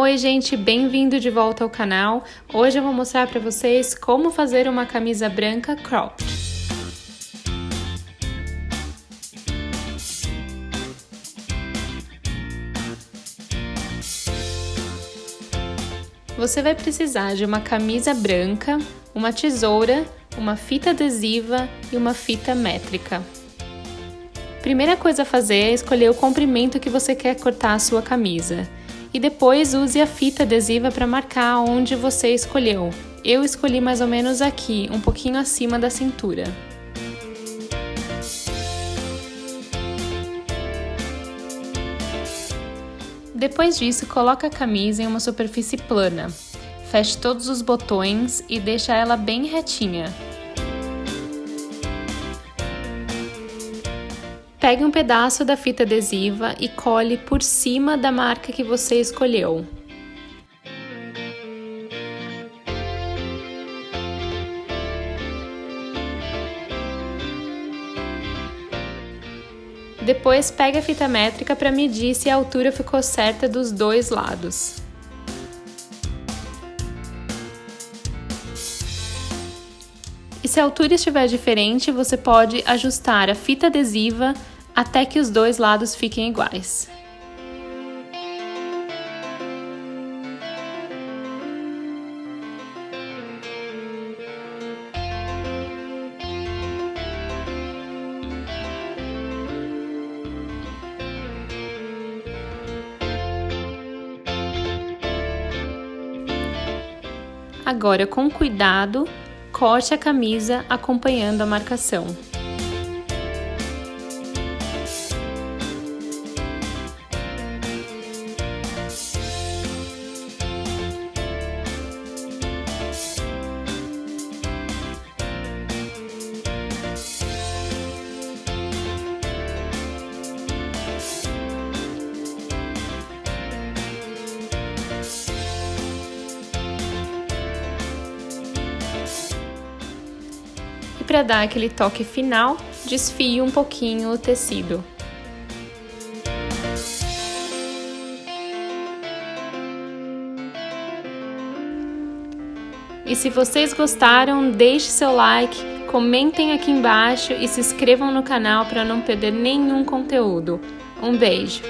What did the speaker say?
Oi gente, bem-vindo de volta ao canal. Hoje eu vou mostrar para vocês como fazer uma camisa branca cropped. Você vai precisar de uma camisa branca, uma tesoura, uma fita adesiva e uma fita métrica. Primeira coisa a fazer é escolher o comprimento que você quer cortar a sua camisa. E depois use a fita adesiva para marcar onde você escolheu. Eu escolhi mais ou menos aqui, um pouquinho acima da cintura. Depois disso, coloque a camisa em uma superfície plana. Feche todos os botões e deixe ela bem retinha. Pegue um pedaço da fita adesiva e cole por cima da marca que você escolheu. Depois pegue a fita métrica para medir se a altura ficou certa dos dois lados. E se a altura estiver diferente, você pode ajustar a fita adesiva até que os dois lados fiquem iguais. Agora, com cuidado, corte a camisa acompanhando a marcação. Para dar aquele toque final, desfie um pouquinho o tecido. E se vocês gostaram, deixe seu like, comentem aqui embaixo e se inscrevam no canal para não perder nenhum conteúdo. Um beijo!